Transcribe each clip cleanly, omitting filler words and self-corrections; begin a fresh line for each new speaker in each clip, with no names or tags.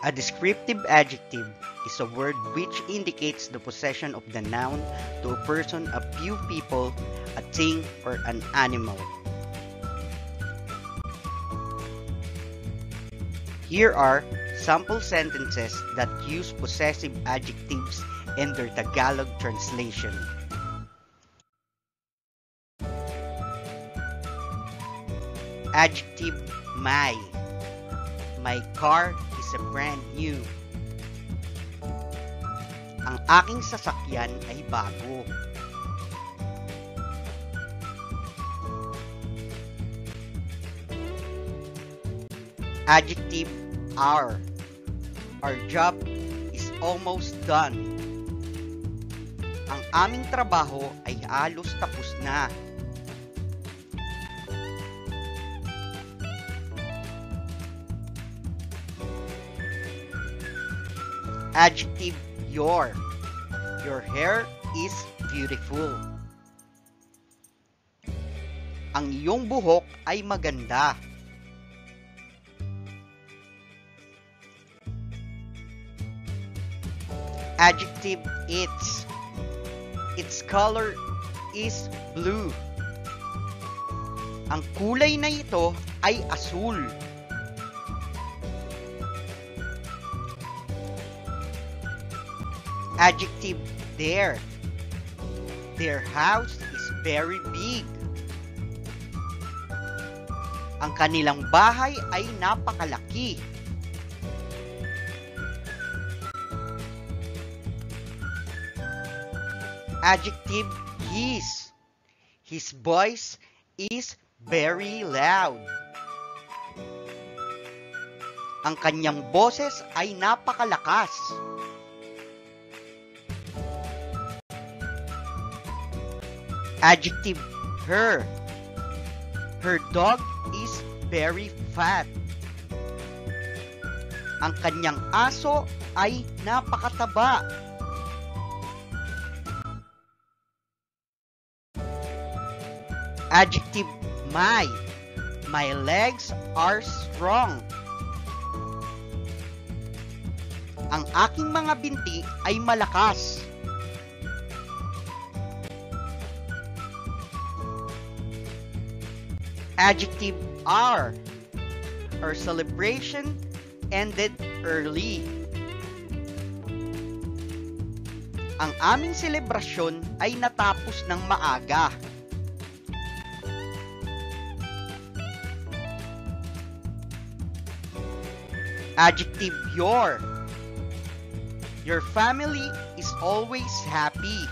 A descriptive adjective is a word which indicates the possession of the noun to a person, a few people, a thing, or an animal. Here are sample sentences that use possessive adjectives in their Tagalog translation. Adjective my. My car is a brand new. Ang aking sasakyan ay bago. Adjective our. Our job is almost done. Ang aming trabaho ay halos tapos na. Adjective your. Your hair is beautiful. Ang iyong buhok ay maganda. Adjective its. Its color is blue. Ang kulay na ito ay asul. Adjective their. Their house is very big. Ang kanilang bahay ay napakalaki. Adjective his. His voice is very loud. Ang kanyang boses ay napakalakas. Adjective her. Her dog is very fat. Ang kanyang aso ay napakataba. Adjective my. My legs are strong. Ang aking mga binti ay malakas. Adjective our. Our celebration ended early. Ang aming selebrasyon ay natapos ng maaga. Adjective your. Your family is always happy.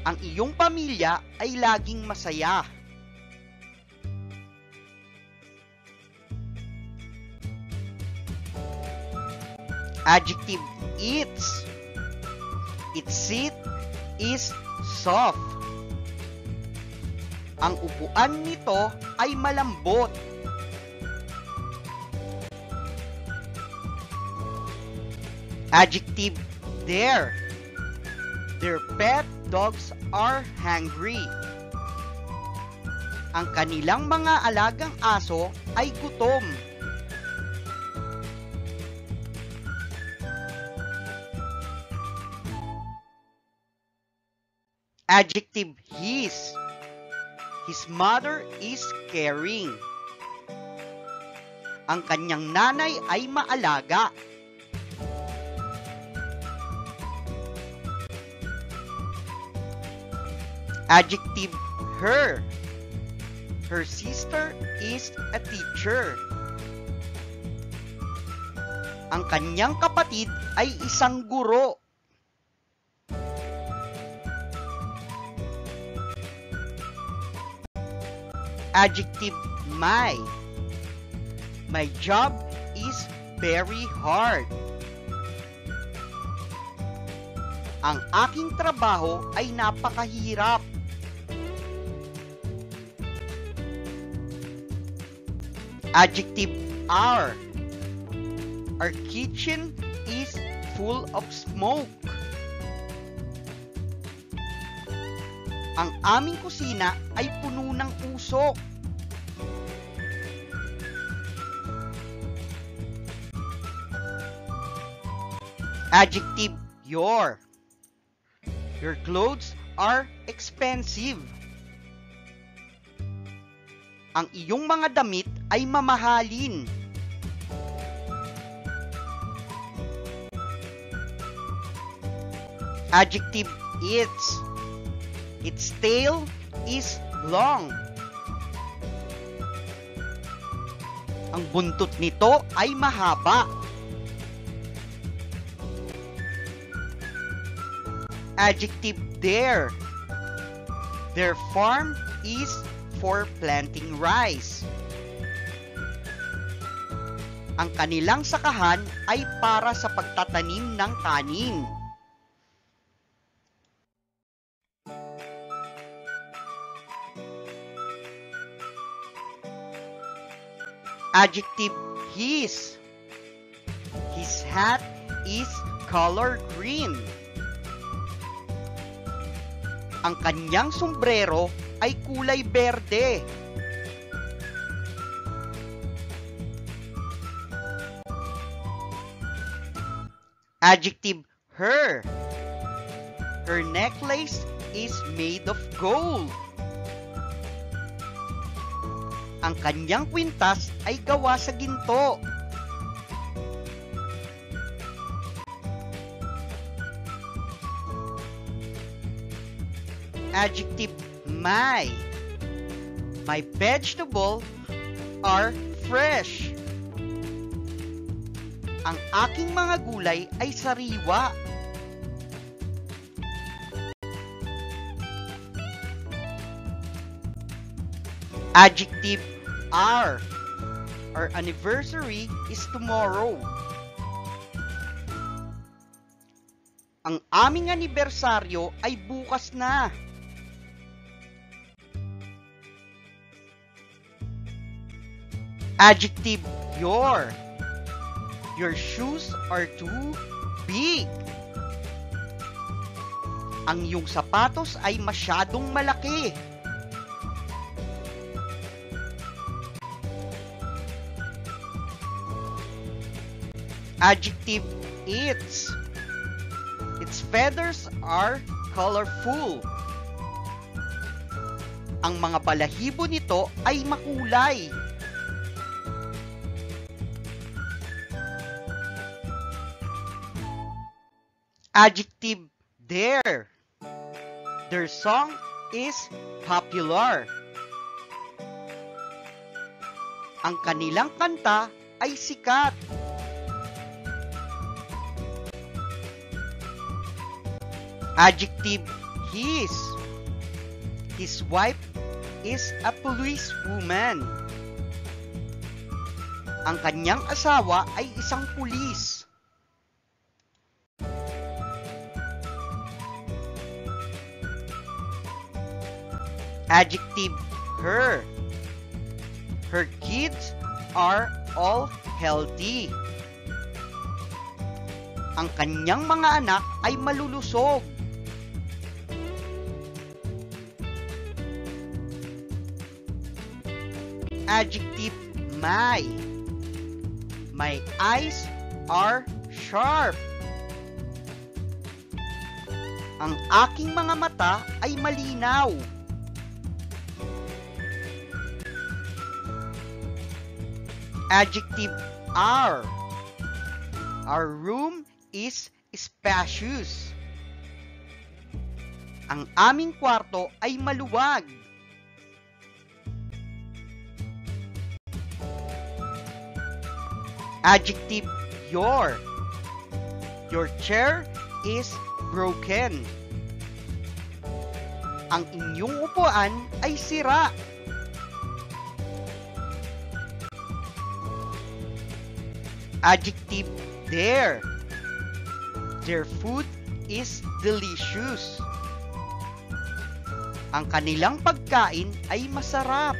Ang iyong pamilya ay laging masaya. Adjective its. Its seat is soft. Ang upuan nito ay malambot. Adjective their. Their pet dogs are hungry. Ang kanilang mga alagang aso ay gutom. Adjective his. His mother is caring. Ang kanyang nanay ay maalaga. Adjective her. Her sister is a teacher. Ang kanyang kapatid ay isang guro. Adjective my. My job is very hard. Ang aking trabaho ay napakahirap. Adjective our. Our kitchen is full of smoke. Ang aming kusina ay puno ng usok. Adjective, your. Your clothes are expensive. Ang iyong mga damit ay mamahalin. Adjective, its. Its tail is long. Ang buntot nito ay mahaba. Adjective, their. Their farm is for planting rice. Ang kanilang sakahan ay para sa pagtatanim ng kanin. Adjective, his. His hat is color green. Ang kanyang sombrero ay kulay berde. Adjective, her. Her necklace is made of gold. Ang kanyang kwintas ay gawa sa ginto. Adjective, my. My vegetables are fresh. Ang aking mga gulay ay sariwa. Adjective, our. Our anniversary is tomorrow. Ang aming anibersaryo ay bukas na. Adjective, your. Your shoes are too big. Ang iyong sapatos ay masyadong malaki. Adjective, its. Its feathers are colorful. Ang mga balahibo nito ay makulay. Adjective, their. Their song is popular. Ang kanilang kanta ay sikat. Adjective, his. His wife is a policewoman. Ang kanyang asawa ay isang pulis. Adjective, her. Her kids are all healthy. Ang kanyang mga anak ay malulusog. Adjective, my. My eyes are sharp. Ang aking mga mata ay malinaw. Adjective, our. Our room is spacious. Ang aming kwarto ay maluwag. Adjective, your. Your chair is broken. Ang inyong upuan ay sira. Adjective, their. Their food is delicious. Ang kanilang pagkain ay masarap.